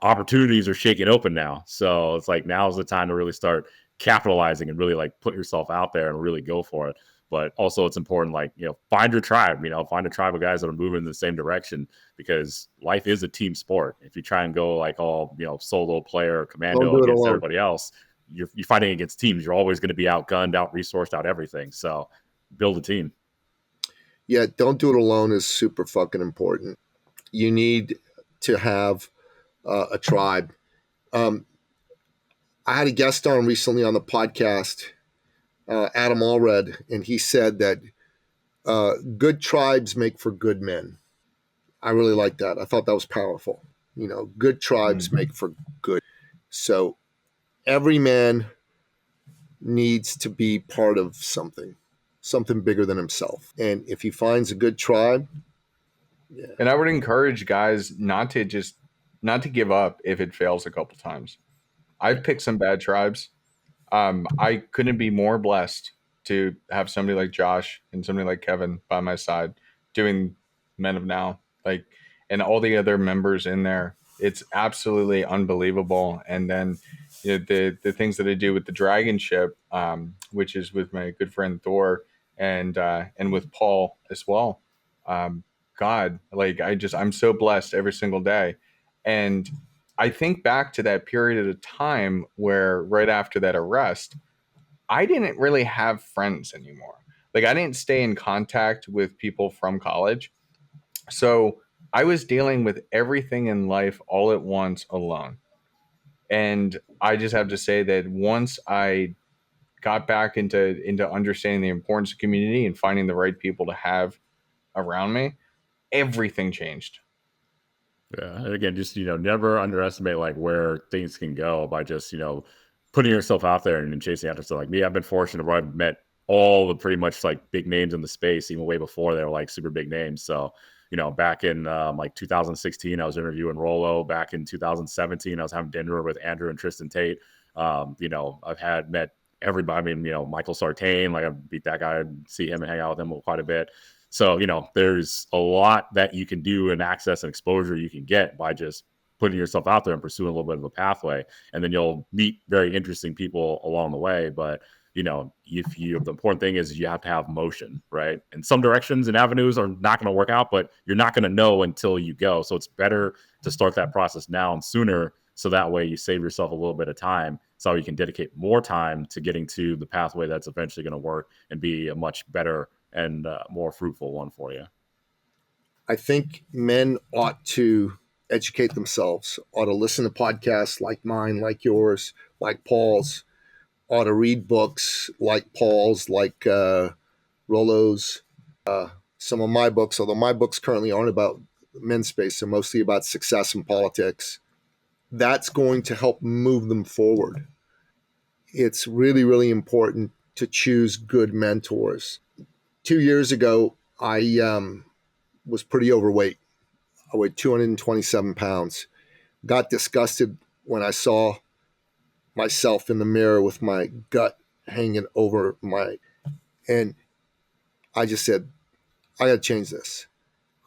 opportunities are shaking open now. So it's like, now's the time to really start capitalizing and really like put yourself out there and really go for it. But also it's important, like, find your tribe, find a tribe of guys that are moving in the same direction, because life is a team sport. If you try and go like all, solo player, commando against everybody else, you're fighting against teams. You're always going to be outgunned, out-resourced, out everything. So build a team. Yeah, don't do it alone is super fucking important. You need to have a tribe. I had a guest on recently on the podcast, Adam Allred, and he said that good tribes make for good men. I really like that. I thought that was powerful. Good tribes make for good. So every man needs to be part of something bigger than himself. And if he finds a good tribe, yeah. And I would encourage guys not to give up if it fails a couple times. I've picked some bad tribes. I couldn't be more blessed to have somebody like Josh and somebody like Kevin by my side doing Men of Now, and all the other members in there. It's absolutely unbelievable. And then the things that I do with the Dragon Ship, which is with my good friend Thor and with Paul as well. God, I'm so blessed every single day. And I think back to that period of time where right after that arrest, I didn't really have friends anymore. I didn't stay in contact with people from college. So I was dealing with everything in life all at once alone. And I just have to say that once I got back into understanding the importance of community and finding the right people to have around me, everything changed. Yeah. And again, just, never underestimate where things can go by just, putting yourself out there and chasing after stuff. Like me, I've been fortunate where I've met all the pretty much big names in the space, even way before they were super big names. So, back in 2016, I was interviewing Rolo. Back in 2017, I was having dinner with Andrew and Tristan Tate. I've met everybody. I mean, Michael Sartain, I beat that guy, see him and hang out with him quite a bit. So, there's a lot that you can do and access and exposure you can get by just putting yourself out there and pursuing a little bit of a pathway. And then you'll meet very interesting people along the way. But, the important thing is you have to have motion, right? And some directions and avenues are not going to work out, but you're not going to know until you go. So it's better to start that process now and sooner. So that way you save yourself a little bit of time. So you can dedicate more time to getting to the pathway that's eventually going to work and be a much better and more fruitful one for you. I think men ought to educate themselves, ought to listen to podcasts like mine, like yours, like Paul's, ought to read books like Paul's, like Rolo's, some of my books, although my books currently aren't about men's space, they're mostly about success and politics. That's going to help move them forward. It's really, really important to choose good mentors. 2 years ago, I was pretty overweight. I weighed 227 pounds. Got disgusted when I saw myself in the mirror with my gut hanging over and I just said, I got to change this.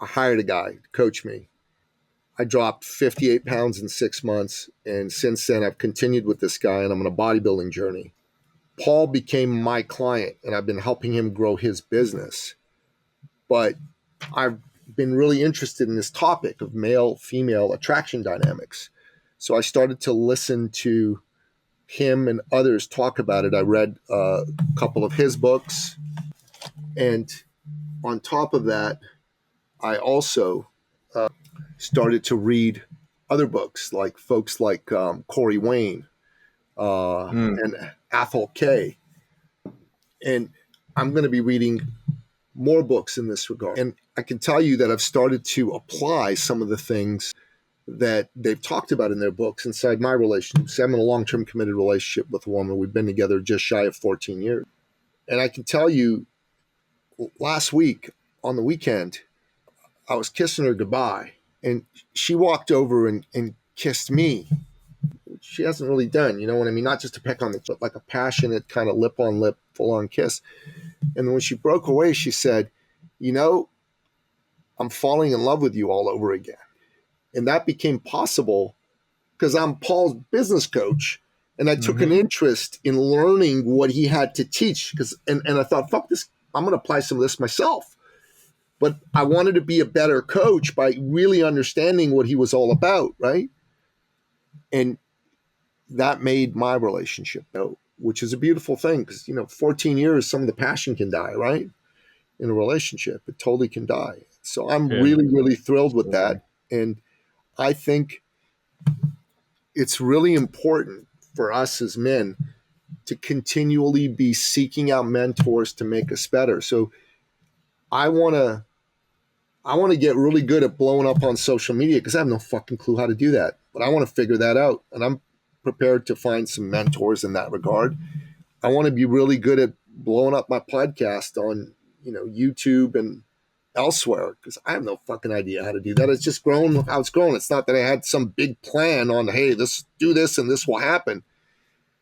I hired a guy to coach me. I dropped 58 pounds in 6 months. And since then, I've continued with this guy and I'm on a bodybuilding journey. Paul became my client and I've been helping him grow his business. But I've been really interested in this topic of male-female attraction dynamics. So I started to listen to him and others talk about it. I read a couple of his books. And on top of that, I also started to read other books like folks like Corey Wayne and Athol K. And I'm going to be reading more books in this regard. And I can tell you that I've started to apply some of the things that they've talked about in their books inside my relationship. So I'm in a long-term committed relationship with a woman. We've been together just shy of 14 years. And I can tell you, last week on the weekend, I was kissing her goodbye and she walked over and kissed me. She hasn't really done, you know what I mean? Not just to peck on the but like a passionate kind of lip on lip, full on kiss. And when she broke away, she said, I'm falling in love with you all over again. And that became possible because I'm Paul's business coach. And I took an interest in learning what he had to teach. And I thought, fuck this, I'm going to apply some of this myself. But I wanted to be a better coach by really understanding what he was all about, right? And that made my relationship go, which is a beautiful thing because, 14 years, some of the passion can die, right? In a relationship, it totally can die. So I'm really, really thrilled with that. And I think it's really important for us as men to continually be seeking out mentors to make us better. So I want to get really good at blowing up on social media because I have no fucking clue how to do that. But I want to figure that out. And I'm prepared to find some mentors in that regard. I want to be really good at blowing up my podcast on, YouTube and elsewhere because I have no fucking idea how to do that. It's just grown how it's grown. It's not that I had some big plan on, hey, do this and this will happen.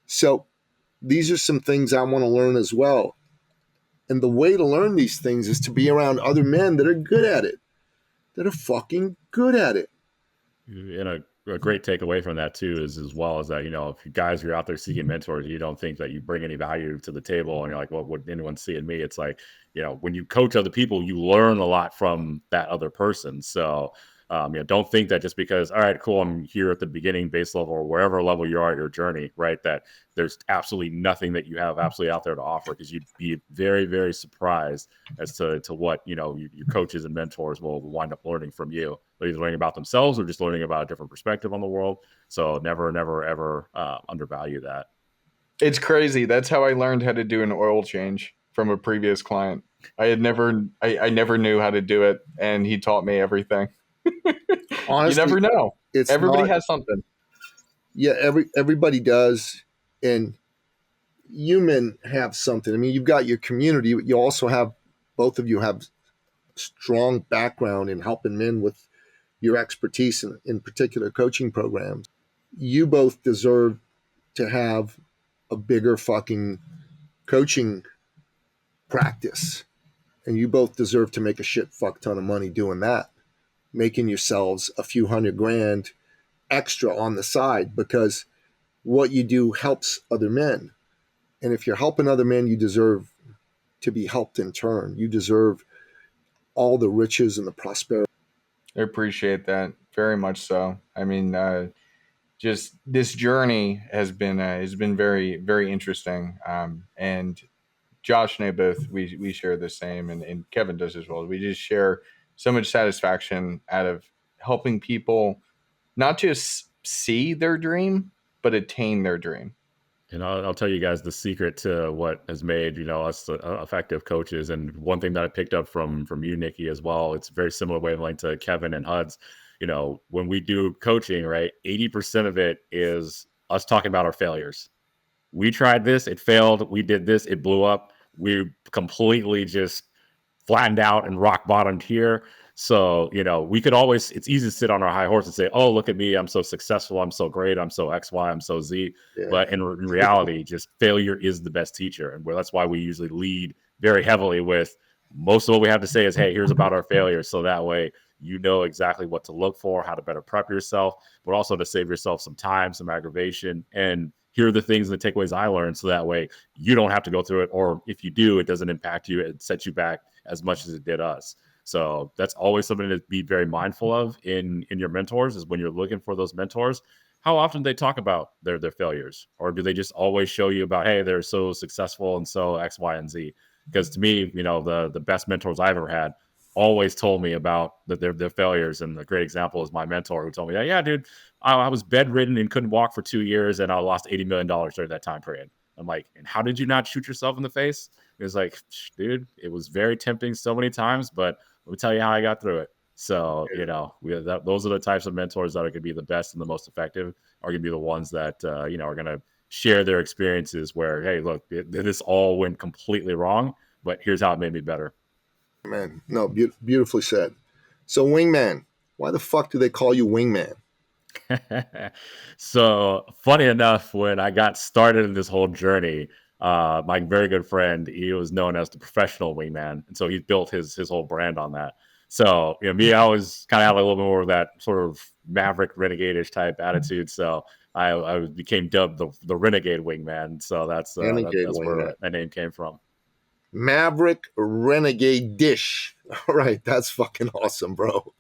So these are some things I want to learn as well. And the way to learn these things is to be around other men that are good at it, that are fucking good at it. And a great takeaway from that too is as well as that, if you guys are out there seeking mentors, you don't think that you bring any value to the table and you're like, well, would anyone see in me? It's like, when you coach other people, you learn a lot from that other person. So, don't think that just because, all right, cool, I'm here at the beginning base level or wherever level you are at your journey, right, that there's absolutely nothing that you have absolutely out there to offer, because you'd be very, very surprised as to what, your coaches and mentors will wind up learning from you. They're either learning about themselves or just learning about a different perspective on the world. So never, ever undervalue that. It's crazy. That's how I learned how to do an oil change from a previous client. I never knew how to do it, and he taught me everything. Honestly, you never know. Everybody has something. Yeah, everybody does, and you men have something. I mean, you've got your community. You also have, both of you have strong background in helping men with your expertise in particular coaching programs. You both deserve to have a bigger fucking coaching practice, and you both deserve to make a shit fuck ton of money doing that, making yourselves a few $100,000 extra on the side, because what you do helps other men. And if you're helping other men, you deserve to be helped in turn. You deserve all the riches and the prosperity. I appreciate that very much. So, I mean, just this journey has been very, very interesting. And Josh and I both, we share the same, and Kevin does as well. We just share so much satisfaction out of helping people not just see their dream, but attain their dream. And I'll tell you guys the secret to what has made, us effective coaches. And one thing that I picked up from you, Nikki, as well, it's a very similar wavelength to Kevin and Huds. When we do coaching, right, 80% of it is us talking about our failures. We tried this, it failed. We did this, it blew up. We completely just flattened out and rock bottomed here. So, we could always, it's easy to sit on our high horse and say, oh, look at me, I'm so successful, I'm so great, I'm so X, Y, I'm so Z. Yeah. But in reality, just failure is the best teacher. And that's why we usually lead very heavily with most of what we have to say is, hey, here's about our failures. So that way, you know exactly what to look for, how to better prep yourself, but also to save yourself some time, some aggravation. And here are the things and the takeaways I learned. So that way you don't have to go through it. Or if you do, it doesn't impact you. It sets you back as much as it did us. So that's always something to be very mindful of in your mentors, is when you're looking for those mentors, how often they talk about their failures, or do they just always show you about, hey, they're so successful and so X, Y, and Z? Because to me, the best mentors I've ever had always told me about their failures. And a great example is my mentor, who told me, yeah, dude, I was bedridden and couldn't walk for 2 years, and I lost $80 million during that time period. I'm like, and how did you not shoot yourself in the face? It was like, dude, it was very tempting so many times, but let me tell you how I got through it. So, those are the types of mentors that are going to be the best and the most effective, are going to be the ones that, are going to share their experiences where, hey, look, this all went completely wrong, but here's how it made me better. Man, no, beautifully said. So, Wingman, why the fuck do they call you Wingman? So, funny enough, when I got started in this whole journey, my very good friend, he was known as the professional wingman, and so he built his whole brand on that. So, me, I was kind of had a little bit more of that sort of maverick, renegade-ish type attitude. So I became dubbed the renegade wingman. So that's where that name came from. Maverick renegade dish. All right, that's fucking awesome, bro.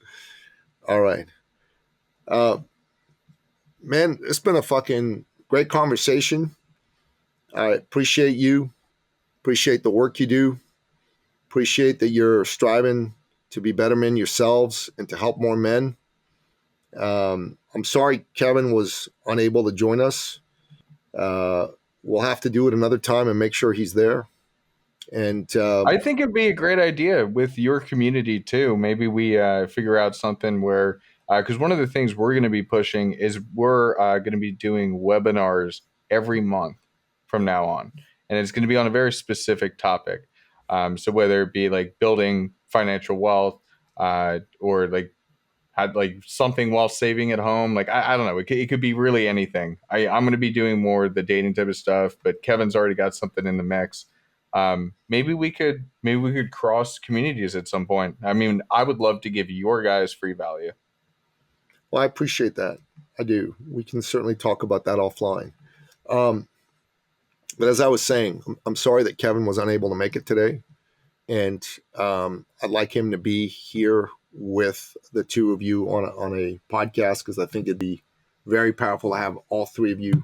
All right, man, it's been a fucking great conversation. I appreciate you. Appreciate the work you do. Appreciate that you're striving to be better men yourselves and to help more men. I'm sorry Kevin was unable to join us. We'll have to do it another time and make sure he's there. And I think it'd be a great idea with your community too. Maybe we figure out something where, because one of the things we're going to be pushing is we're going to be doing webinars every month from now on, and it's going to be on a very specific topic. So whether it be like building financial wealth, or like had like something while saving at home, like I don't know, it could be really anything. I'm going to be doing more of the dating type of stuff, but Kevin's already got something in the mix. Maybe we could cross communities at some point. I mean, I would love to give your guys free value. Well, I appreciate that. I do. We can certainly talk about that offline. But as I was saying, I'm sorry that Kevin was unable to make it today. And I'd like him to be here with the two of you on a podcast, because I think it'd be very powerful to have all three of you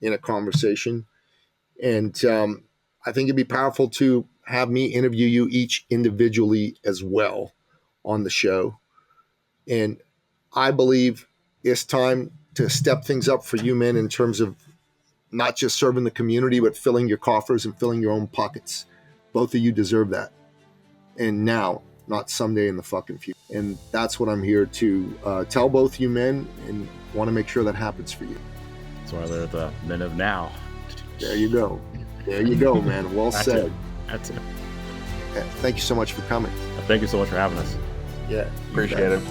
in a conversation. And I think it'd be powerful to have me interview you each individually as well on the show. And I believe it's time to step things up for you men in terms of not just serving the community, but filling your coffers and filling your own pockets. Both of you deserve that. And now, not someday in the fucking future. And that's what I'm here to tell both you men, and want to make sure that happens for you. That's why they're the men of now. There you go. There you go, man. Well said. That's it. Okay. Thank you so much for coming. Thank you so much for having us. Yeah. Appreciate it.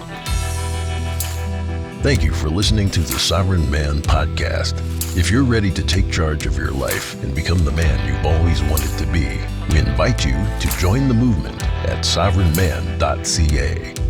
Thank you for listening to the Sovereign Man Podcast. If you're ready to take charge of your life and become the man you've always wanted to be, we invite you to join the movement at sovereignman.ca.